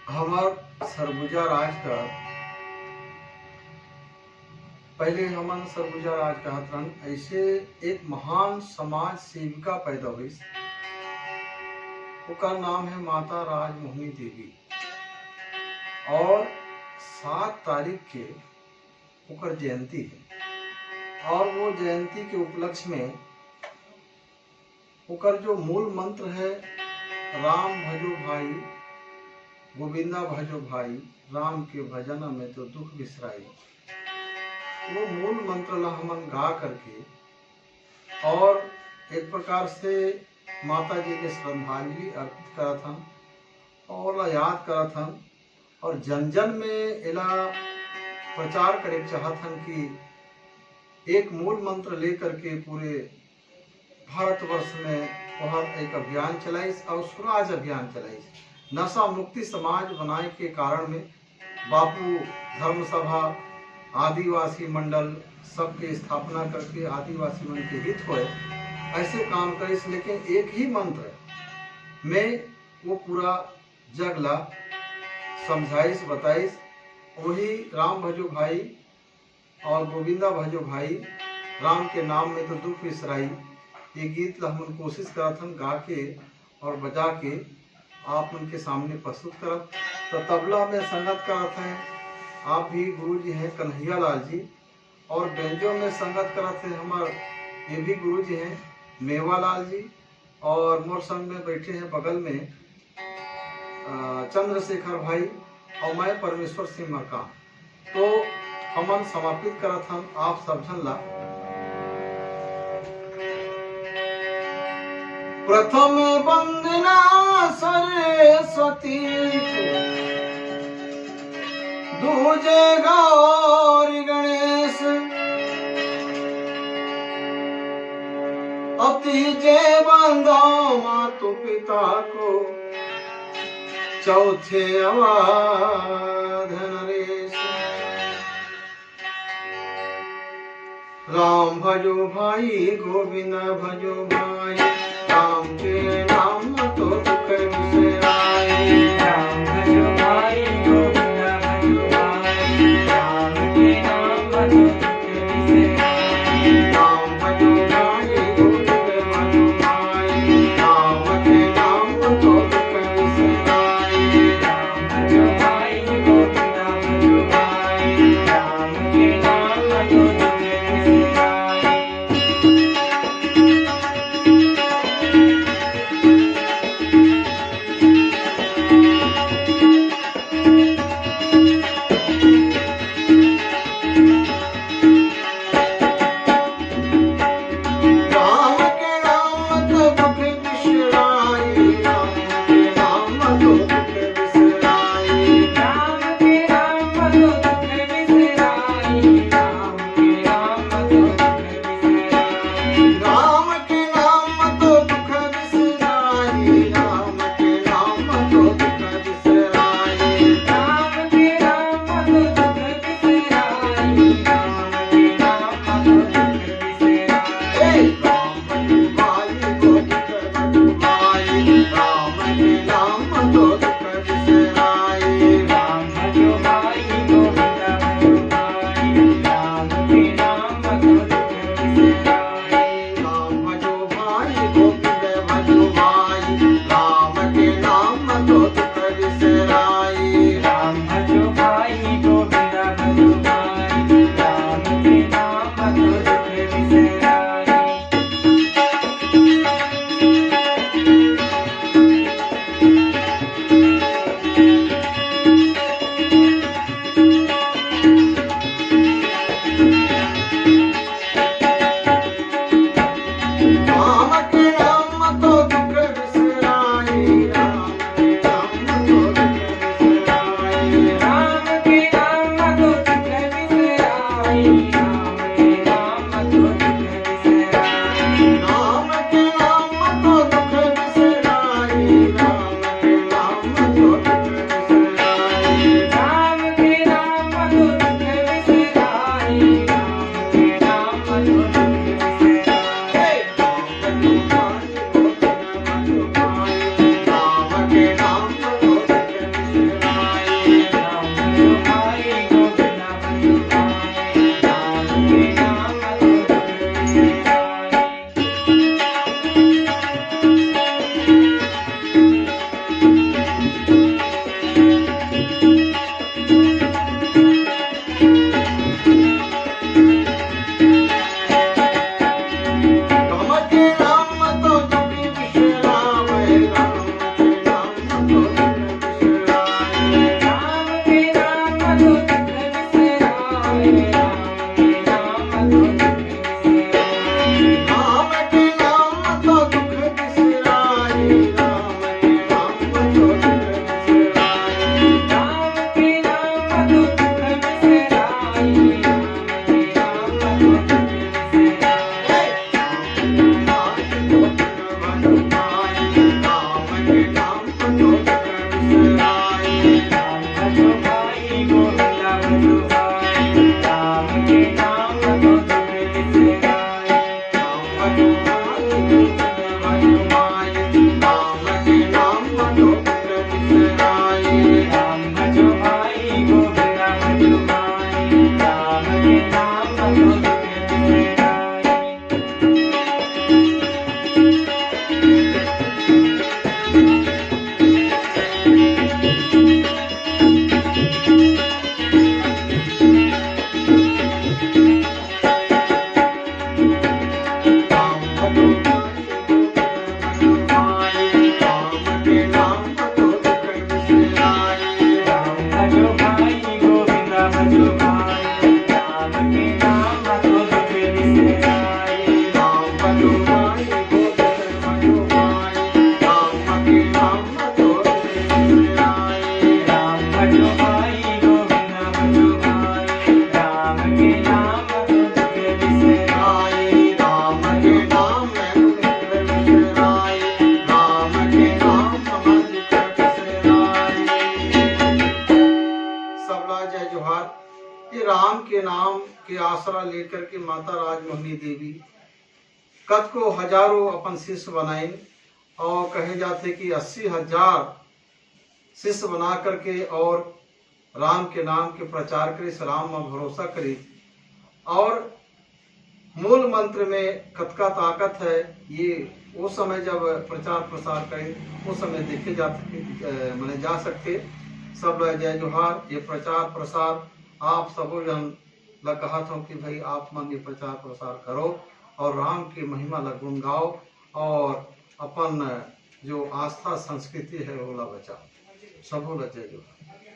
हमार सरगुजा राज का पहले हमन सरगुजा राज कहत रहन। ऐसे एक महान समाज सेविका पैदा हुई, उसका नाम है माता राजमोहिनी देवी। और 7 तारीख के उकर जयंती है और वो जयंती के उपलक्ष्य में उकर जो मूल मंत्र है राम भजो भाई गोविंदा भजो भाई, राम के भजन में तो दुख बिसराई, वो मूल मंत्र ला हमन गा करके और एक प्रकार से माता जी के श्रद्धांजलि अर्पित करत हन और याद करत हन और जन जन में इला प्रचार करे चाहत हन कि एक मूल मंत्र लेकर के पूरे भारतवर्ष में वह एक अभियान चलाइस और स्वराज अभियान चलाइस। नशा मुक्ति समाज बनाए के कारण में बापू धर्म सभा आदिवासी मंडल सबके स्थापना करके आदिवासी मन के हित होए ऐसे काम करिस। लेकिन एक ही मंत्र में वो पूरा जग ला समझाइस बताइस, वही राम भजो भाई और गोविंदा भजो भाई, राम के नाम में तो दुख बिसराई। ये गीत ला हम कोशिश करत हन गा के और बजा के आप उनके सामने प्रस्तुत करत। तो तबला में संगत करत हैं आप भी गुरु जी हैं कन्हैया लाल जी, और बेंजो में संगत करत हैं हमार ये भी गुरु जी हैं मेवा लाल जी, और मोर संग में बैठे हैं बगल में चंद्रशेखर भाई और मैं परमेश्वर सिंह मरकाम। तो हमन समापित करत हम आप सब जन ला। प्रथम वंदना सरस्वती, दूजे गौरी गणेश, तीजे बंदा मातु पिता को, चौथे अवध नरेश। राम भजो भाई गोविंद भजो भाई, राम के नाम तो दुख बिसराई। राम भजो भाई गोविंद भजो भाई, राम के नाम तो दुख बिसराई। राम भजो भाई गोविंद भजो भाई, राम के नाम तो दुख बिसराई। राम भजो भाई गोविंद भजो भाई, राम के नाम तो दुख बिसराई। बिसराई। राम भजो भाई गोविंदा भजो भाई, राम के नाम को दुख बिसराई। राम भजो भाई गोविंद भजो भाई, राम के नाम को दुख बिसराई। राम भजो भाई गोविंदा भजो भाई, राम के नाम को दुख बिसराई। राम भजो भाई गोविंद भजो भाई, राम के नाम को दुख बिसराई। राम भजो भाई गोविंदा भजो भाई, राम के नाम को दुख बिसराई। राम भजो भाई गोविंद भजो भाई, राम के नाम को दुख बिसराई। राम के नाम को दुख बिसराई, राम के नाम को दुख बिसराई। सबला जय जोहार। ये राम के नाम के आसरा लेकर के माता राजमोहिनी देवी कद को हजारों अपन शिष्य बनाए और कहे जाते कि 80,000 शिष्य बना करके और राम के नाम के प्रचार करे, इस राम में भरोसा करे। और मूल मंत्र में कद का ताकत है। ये वो समय जब प्रचार प्रसार करें उस समय देखे जा सके, माने जा सकते। सब जय जोहार। ये प्रचार प्रसार आप सबो जन ला कहत हूँ कि भाई आप मन ये प्रचार प्रसार करो और राम की महिमा ला गुण गाओ और अपन जो आस्था संस्कृति है वो ला बचाओ। सबो ला जय जोहार।